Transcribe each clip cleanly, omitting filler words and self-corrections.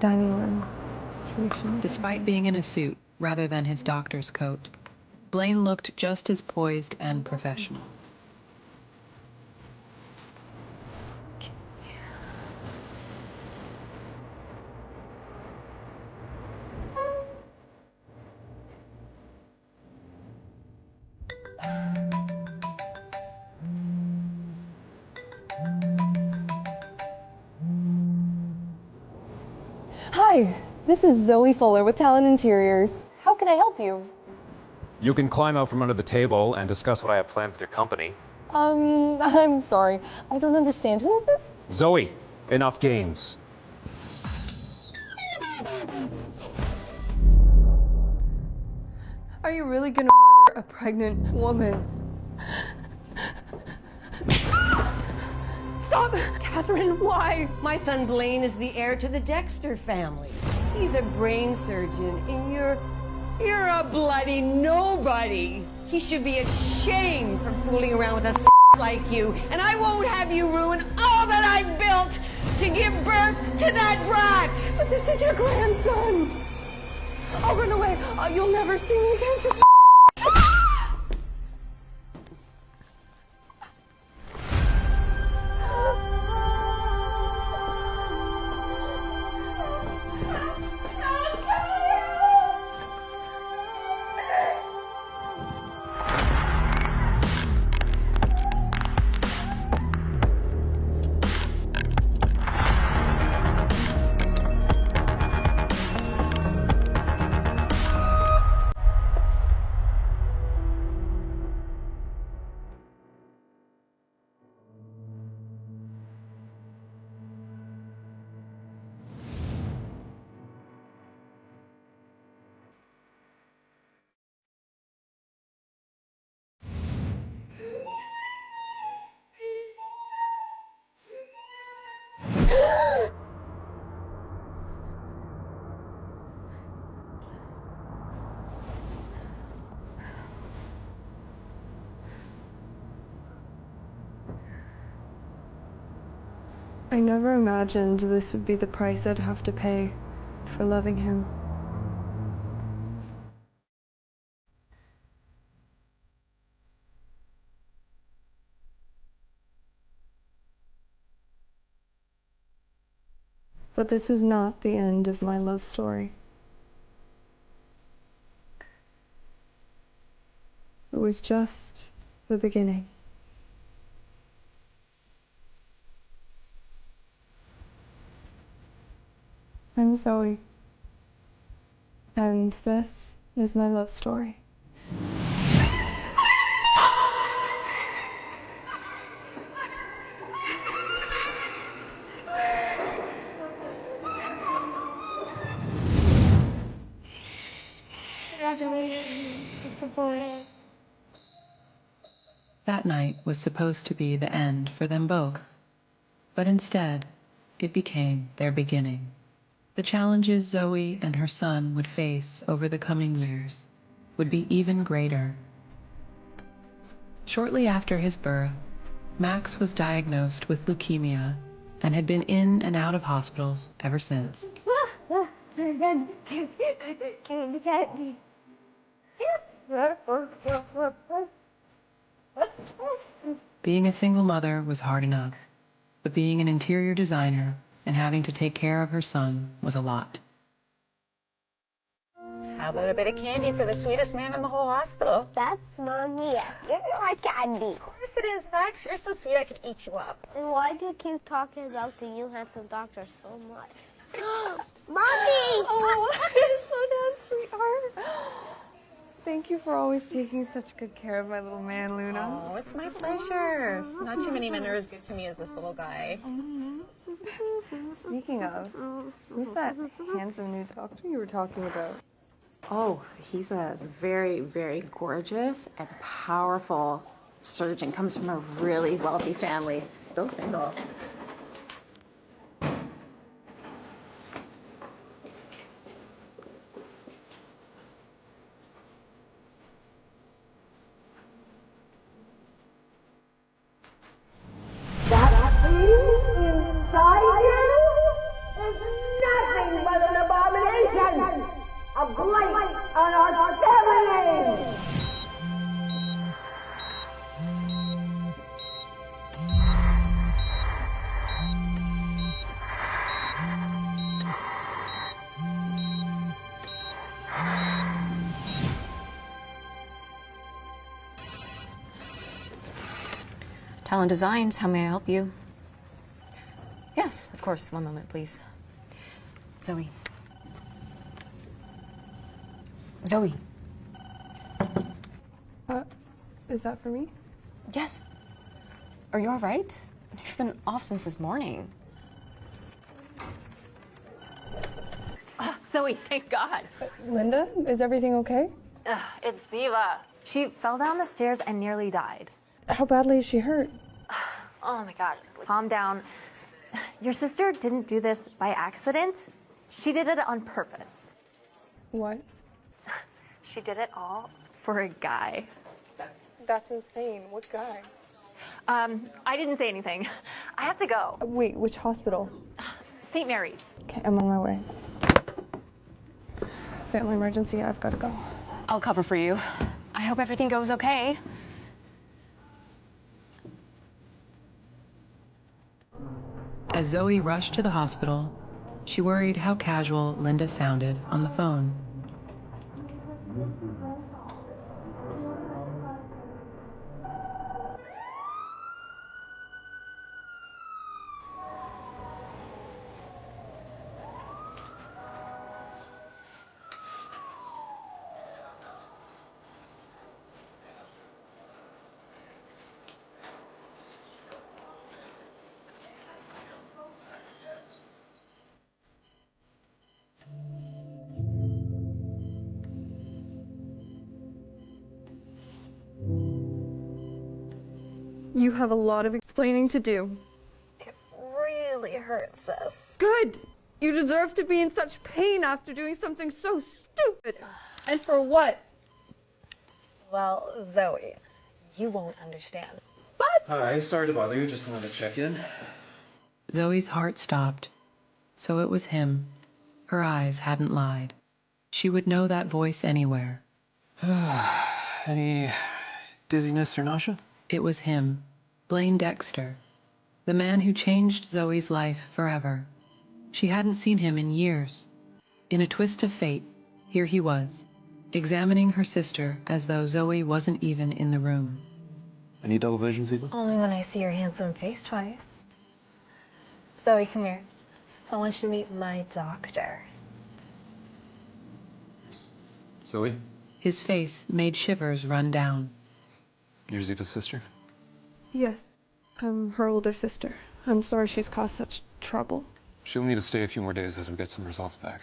dining room situation. Despite being in a suit rather than his doctor's coat, Blaine looked just as poised and professional. Hi, this is Zoe Fuller with Talent Interiors. How can I help you? You can climb out from under the table and discuss what I have planned with your company. I'm sorry. I don't understand. Who is this? Zoe, enough games. Are you really gonna murder a pregnant woman? Stop! Catherine, why? My son Blaine is the heir to the Dexter family. He's a brain surgeon, and you're a bloody nobody. He should be ashamed for fooling around with a like you, and I won't have you ruin all that I built to give birth to that brat! But this is your grandson! I'll run away. You'll never see me again. Just I never imagined this would be the price I'd have to pay for loving him. But this was not the end of my love story. It was just the beginning. I'm Zoe, and this is my love story. That night was supposed to be the end for them both, but instead, it became their beginning. The challenges Zoe and her son would face over the coming years would be even greater. Shortly after his birth, Max was diagnosed with leukemia and had been in and out of hospitals ever since. Being a single mother was hard enough, but being an interior designer and having to take care of her son was a lot. How about a bit of candy for the sweetest man in the whole hospital? That's Mommy. You like candy. Of course it is, Max. You're so sweet I could eat you up. And why do you keep talking about the new handsome doctor so much? Mommy! Oh, slow down, sweetheart. Thank you for always taking such good care of my little man, Luna. Oh, it's my pleasure. Not too many men are as good to me as this little guy. Speaking of, who's that handsome new doctor you were talking about? Oh, he's a very, very gorgeous and powerful surgeon. Comes from a really wealthy family. Still single. That thing inside you is nothing but on our family name! Talent Designs, how may I help you? Yes, of course. One moment, please. Zoe. Zoe. Is that for me? Yes. Are you all right? You've been off since this morning. Zoe, thank God. Linda, is everything okay? It's Ziva. She fell down the stairs and nearly died. How badly is she hurt? Oh my God, calm down. Your sister didn't do this by accident. She did it on purpose. What? She did it all for a guy. That's insane. What guy? I didn't say anything. I have to go. Wait, which hospital? St. Mary's. Okay, I'm on my way. Family emergency, I've got to go. I'll cover for you. I hope everything goes okay. As Zoe rushed to the hospital, she worried how casual Linda sounded on the phone. You have a lot of explaining to do. It really hurts, sis. Good! You deserve to be in such pain after doing something so stupid. And for what? Well, Zoe, you won't understand. Hi, sorry to bother you. Just wanted to check in. Zoe's heart stopped. So it was him. Her eyes hadn't lied. She would know that voice anywhere. Any dizziness or nausea? It was him, Blaine Dexter, the man who changed Zoe's life forever. She hadn't seen him in years. In a twist of fate, here he was, examining her sister as though Zoe wasn't even in the room. Any double vision, Ziva? Only when I see your handsome face twice. Zoe, come here. I want you to meet my doctor. Zoe? His face made shivers run down. You're Ziva's sister? Yes, I'm her older sister. I'm sorry she's caused such trouble. She'll need to stay a few more days as we get some results back.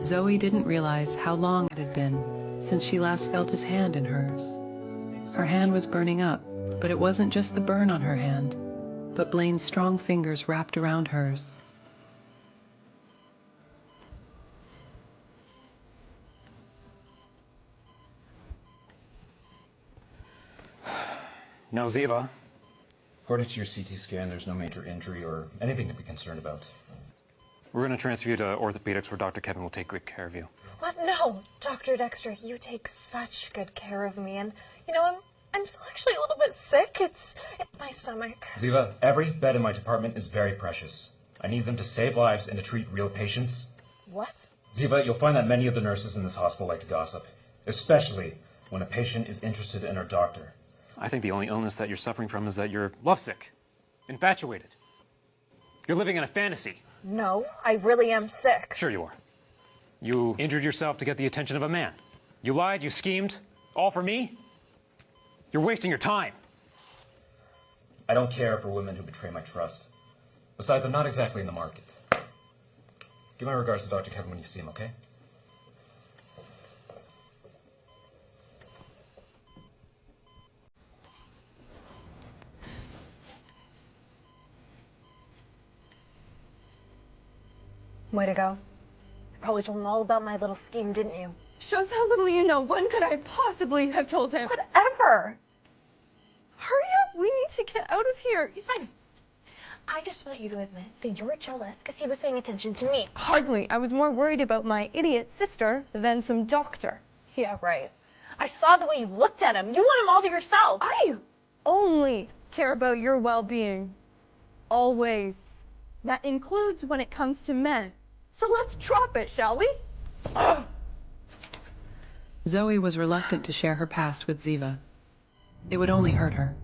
Zoe didn't realize how long it had been since she last felt his hand in hers. Her hand was burning up, but it wasn't just the burn on her hand, but Blaine's strong fingers wrapped around hers. Now, Ziva, according to your CT scan, there's no major injury or anything to be concerned about. We're going to transfer you to orthopedics where Dr. Kevin will take good care of you. What? No, Dr. Dexter, you take such good care of me, and you know I'm still actually a little bit sick. It's my stomach. Ziva, every bed in my department is very precious. I need them to save lives and to treat real patients. What? Ziva, you'll find that many of the nurses in this hospital like to gossip, especially when a patient is interested in her doctor. I think the only illness that you're suffering from is that you're lovesick, infatuated. You're living in a fantasy. No, I really am sick. Sure you are. You injured yourself to get the attention of a man. You lied, you schemed, all for me? You're wasting your time. I don't care for women who betray my trust. Besides, I'm not exactly in the market. Give my regards to Dr. Kevin when you see him, okay? Way to go. You probably told him all about my little scheme, didn't you? Shows how little you know. When could I possibly have told him? Whatever. Hurry up, we need to get out of here. Fine. I just want you to admit that you're jealous because he was paying attention to me. Hardly. I was more worried about my idiot sister than some doctor. Yeah, right. I saw the way you looked at him. You want him all to yourself. I only care about your well-being. Always. That includes when it comes to men. So let's drop it, shall we? Zoe was reluctant to share her past with Ziva. It would only hurt her.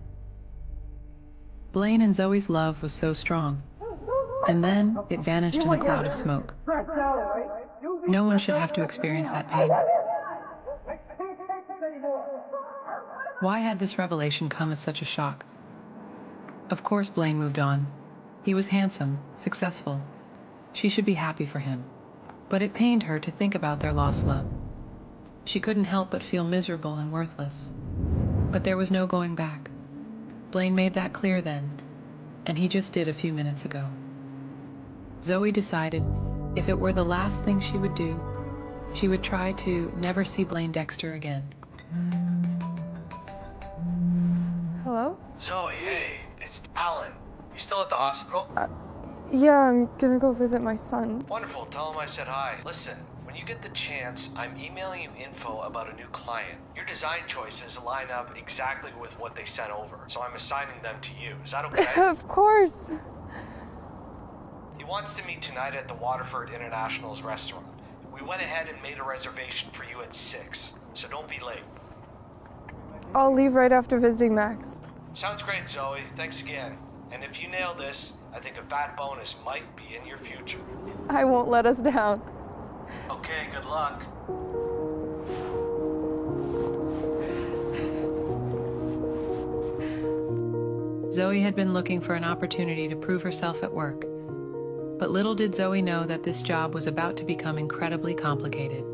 Blaine and Zoe's love was so strong, and then it vanished in a cloud of smoke. No one should have to experience that pain. Why had this revelation come as such a shock? Of course Blaine moved on. He was handsome, successful. She should be happy for him. But it pained her to think about their lost love. She couldn't help but feel miserable and worthless. But there was no going back. Blaine made that clear then, and he just did a few minutes ago. Zoe decided if it were the last thing she would do, she would try to never see Blaine Dexter again. Hello? Zoe, hey, it's Alan. You still at the hospital? Yeah, I'm gonna go visit my son. Wonderful, tell him I said hi. Listen, when you get the chance, I'm emailing you info about a new client. Your design choices line up exactly with what they sent over, so I'm assigning them to you. Is that okay? Of course. He wants to meet tonight at the Waterford International's restaurant. We went ahead and made a reservation for you at 6, so don't be late. I'll leave right after visiting Max. Sounds great, Zoe. Thanks again. And if you nail this, I think a fat bonus might be in your future. I won't let us down. Okay, good luck. Zoe had been looking for an opportunity to prove herself at work. But little did Zoe know that this job was about to become incredibly complicated.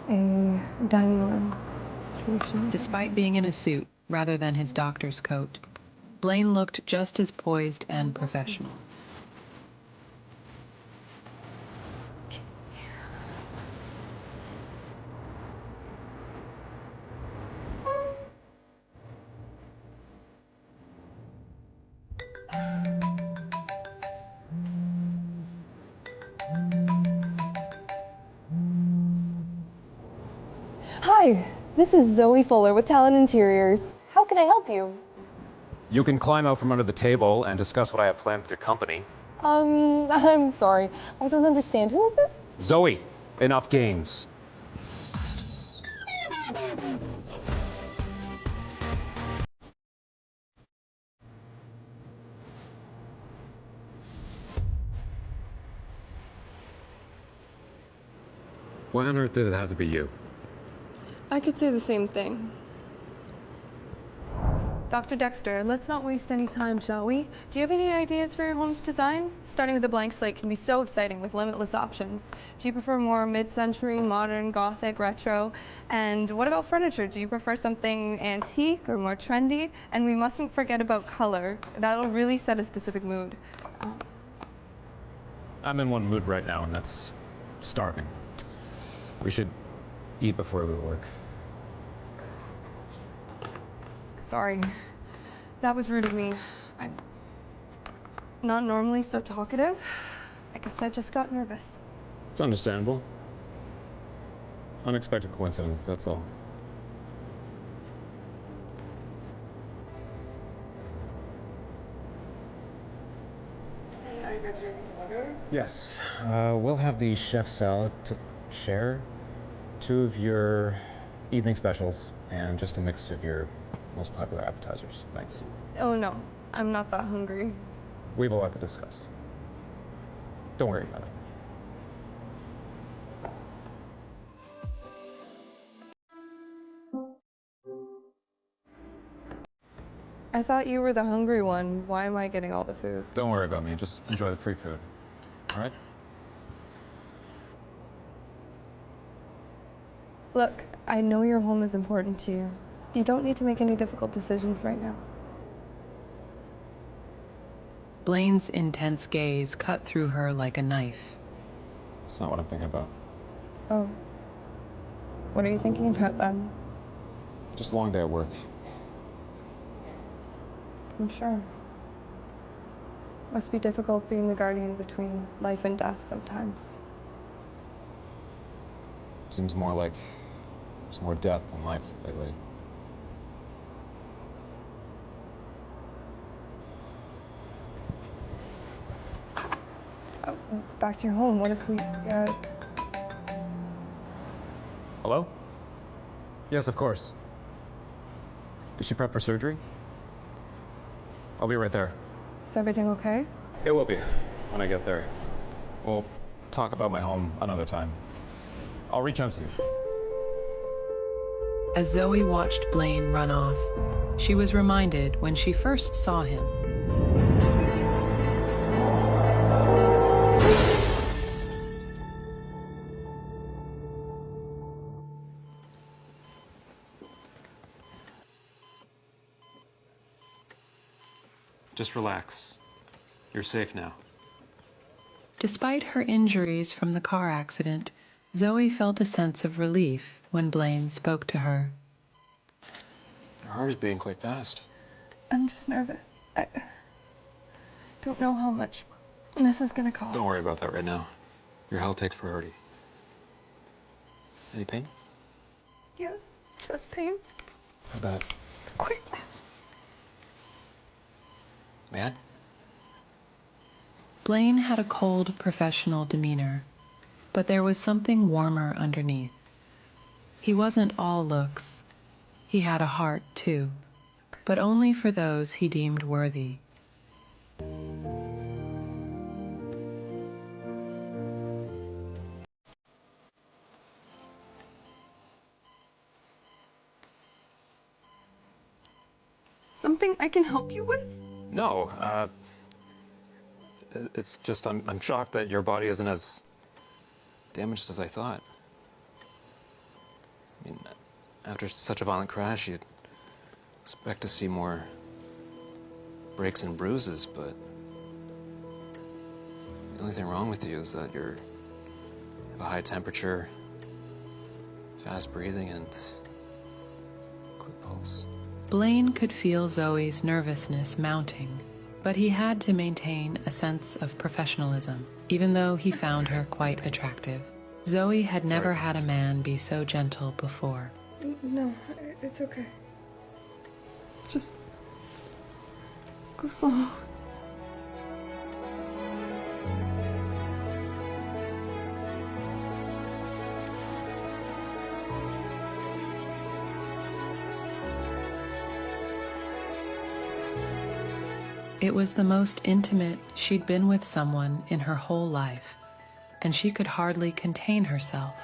A dining room situation. Despite being in a suit rather than his doctor's coat, Blaine looked just as poised and professional. Hi, this is Zoe Fuller with Talent Interiors. How can I help you? You can climb out from under the table and discuss what I have planned with your company. I'm sorry. I don't understand. Who is this? Zoe, enough games. Why on earth did it have to be you? I could say the same thing. Dr. Dexter, let's not waste any time, shall we? Do you have any ideas for your home's design? Starting with a blank slate can be so exciting with limitless options. Do you prefer more mid-century, modern, gothic, retro? And what about furniture? Do you prefer something antique or more trendy? And we mustn't forget about color. That'll really set a specific mood. I'm in one mood right now, and that's starving. We should eat before we work. Sorry. That was rude of me. I'm not normally so talkative. I guess I just got nervous. It's understandable. Unexpected coincidence, that's all. Yes. We'll have the chef salad to share, 2 of your evening specials, and just a mix of your most popular appetizers. Thanks. Oh no, I'm not that hungry. We have a lot to discuss. Don't worry about it. I thought you were the hungry one. Why am I getting all the food? Don't worry about me. Just enjoy the free food. All right? Look, I know your home is important to you. You don't need to make any difficult decisions right now. Blaine's intense gaze cut through her like a knife. That's not what I'm thinking about. Oh. What are you thinking about then? Just a long day at work. I'm sure. Must be difficult being the guardian between life and death sometimes. Seems more like there's more death than life lately. Back to your home. What if we, Hello? Yes, of course. Is she prepped for surgery? I'll be right there. Is everything okay? It will be when I get there. We'll talk about my home another time. I'll reach out to you. As Zoe watched Blaine run off, she was reminded when she first saw him. Just relax. You're safe now. Despite her injuries from the car accident, Zoe felt a sense of relief when Blaine spoke to her. Your heart is beating quite fast. I'm just nervous. I don't know how much this is gonna cost. Don't worry about that right now. Your health takes priority. Any pain? Yes, just pain. How bad? Quick. Man? Blaine had a cold, professional demeanor, but there was something warmer underneath. He wasn't all looks. He had a heart, too, but only for those he deemed worthy. Something I can help you with? No, it's just I'm shocked that your body isn't as damaged as I thought. I mean, after such a violent crash, you'd expect to see more breaks and bruises, but the only thing wrong with you is that you have a high temperature, fast breathing, and quick pulse. Blaine could feel Zoe's nervousness mounting, but he had to maintain a sense of professionalism, even though he found her quite attractive. Zoe had never had a man be so gentle before. No, it's okay. Just go slow. It was the most intimate she'd been with someone in her whole life, and she could hardly contain herself.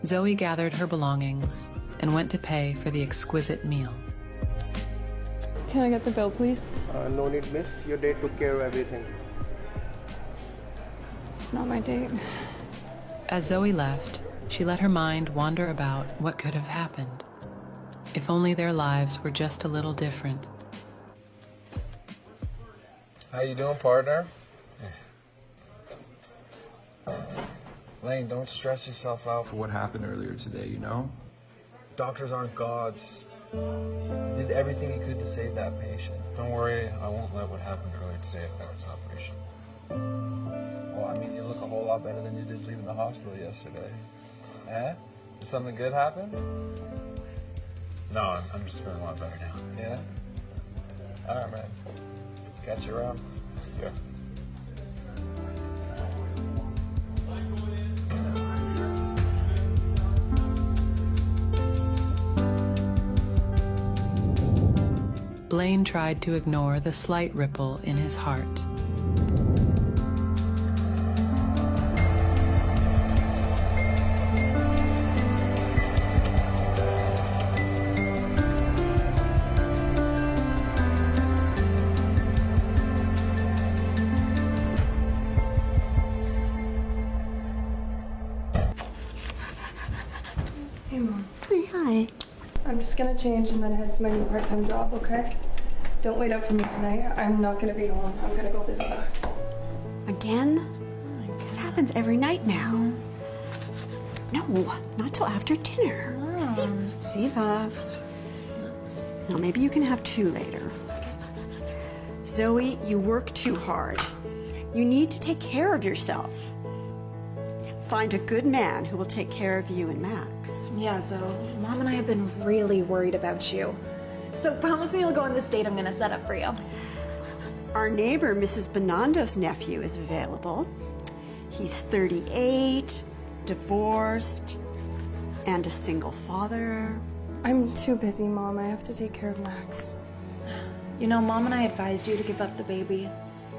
Zoe gathered her belongings and went to pay for the exquisite meal. Can I get the bill, please? No need, miss. Your date took care of everything. It's not my date. As Zoe left, she let her mind wander about what could have happened. If only their lives were just a little different. How you doing, partner? Lane, don't stress yourself out for what happened earlier today, you know? Doctors aren't gods. You did everything you could to save that patient. Don't worry, I won't let what happened earlier today affect this operation. Well, I mean, you look a whole lot better than you did leaving the hospital yesterday. Eh? Did something good happen? No, I'm just feeling a lot better now. Yeah? Alright, man. Catch you around. Yeah. Blaine tried to ignore the slight ripple in his heart. Hey, Mom. Hey, hi. I'm just gonna change and then head to my new part-time job, okay? Don't wait up for me tonight. I'm not gonna be home. I'm gonna go visit Max. Again? This happens every night now. No, not till after dinner. Ziva. Well, maybe you can have 2 later. Zoe, you work too hard. You need to take care of yourself. Find a good man who will take care of you and Max. Yeah, Zoe, Mom and I have been really worried about you. So promise me you'll go on this date I'm gonna set up for you. Our neighbor, Mrs. Bonando's nephew, is available. He's 38, divorced, and a single father. I'm too busy, Mom. I have to take care of Max. You know, Mom and I advised you to give up the baby.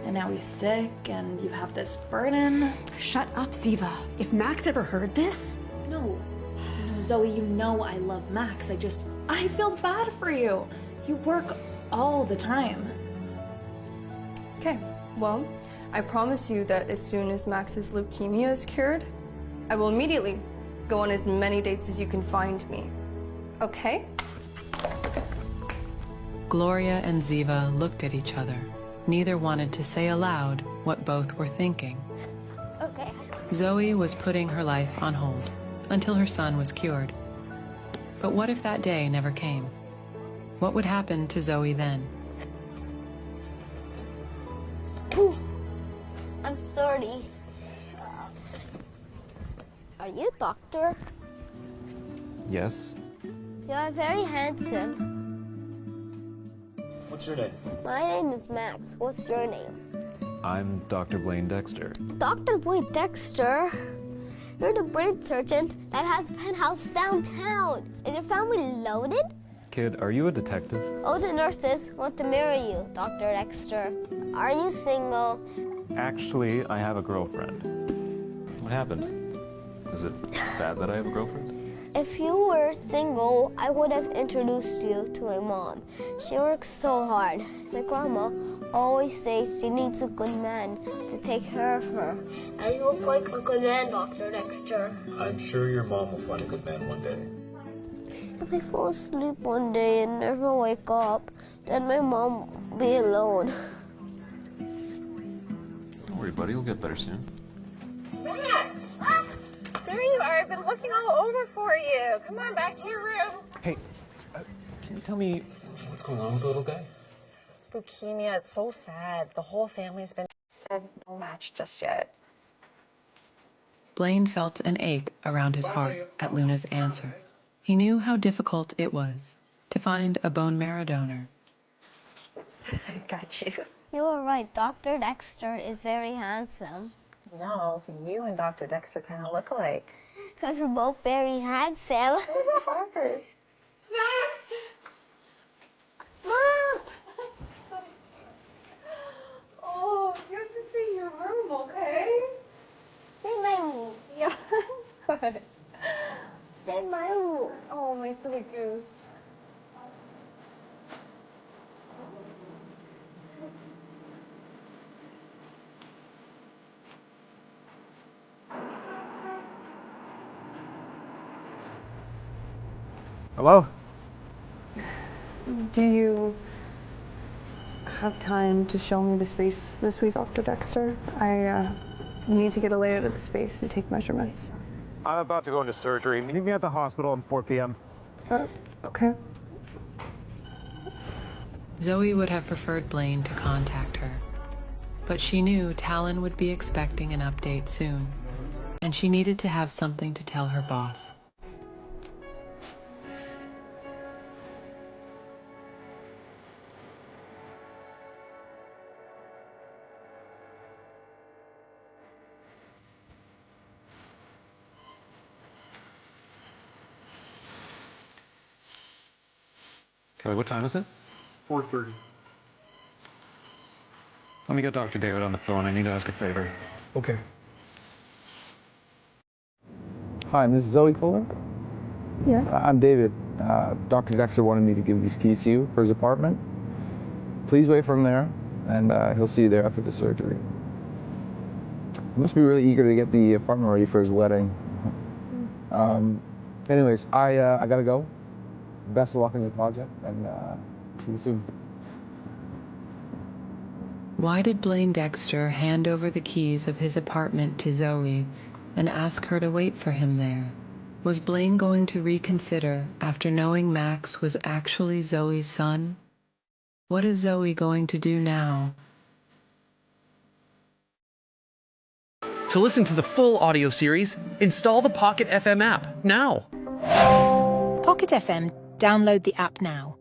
And now he's sick, and you have this burden. Shut up, Ziva. If Max ever heard this... No, Zoe, you know I love Max. I feel bad for you. You work all the time. Okay, well, I promise you that as soon as Max's leukemia is cured, I will immediately go on as many dates as you can find me. Okay? Gloria and Ziva looked at each other. Neither wanted to say aloud what both were thinking. Okay. Zoe was putting her life on hold until her son was cured. But what if that day never came? What would happen to Zoe then? I'm sorry. Are you a doctor? Yes? You are very handsome. What's your name? My name is Max. What's your name? I'm Dr. Blaine Dexter. Dr. Boyd Dexter? You're the brain surgeon that has a penthouse downtown. Is your family loaded? Kid, are you a detective? All the nurses want to marry you, Dr. Dexter. Are you single? Actually, I have a girlfriend. What happened? Is it bad that I have a girlfriend? If you were single, I would have introduced you to my mom. She works so hard. My grandma always says she needs a good man to take care of her. And you look like a good man, Dr. Dexter. I'm sure your mom will find a good man one day. If I fall asleep one day and never wake up, then my mom will be alone. Don't worry, buddy. You'll get better soon. Max! There you are. I've been looking all over for you. Come on, back to your room. Hey, can you tell me what's going on with the little guy? Leukemia, it's so sad. The whole family's been said no match just yet. Blaine felt an ache around his heart at Luna's answer. He knew how difficult it was to find a bone marrow donor. Got you. You were right. Dr. Dexter is very handsome. No, you and Dr. Dexter kind of look alike. Because we're both very handsome. Max! Mom! Oh, you have to stay in your room, okay? Stay in my room. Yeah. Good. Stay in my room. Oh, my silly goose. Hello? Do you have time to show me the space this week, Dr. Dexter? I need to get a layout of the space and take measurements. I'm about to go into surgery. Meet me at the hospital at 4 p.m. Okay. Zoe would have preferred Blaine to contact her, but she knew Talon would be expecting an update soon, and she needed to have something to tell her boss. Kelly, what time is it? 4:30. Let me get Dr. David on the phone. I need to ask a favor. Okay. Hi, Mrs. Zoe Fuller? Yeah. I'm David. Dr. Dexter wanted me to give these keys to you for his apartment. Please wait for him there, and he'll see you there after the surgery. He must be really eager to get the apartment ready for his wedding. Anyways, I gotta go. Best of luck in your project, and see you soon. Why did Blaine Dexter hand over the keys of his apartment to Zoe and ask her to wait for him there? Was Blaine going to reconsider after knowing Max was actually Zoe's son? What is Zoe going to do now? To listen to the full audio series, install the Pocket FM app now. Pocket FM, download the app now.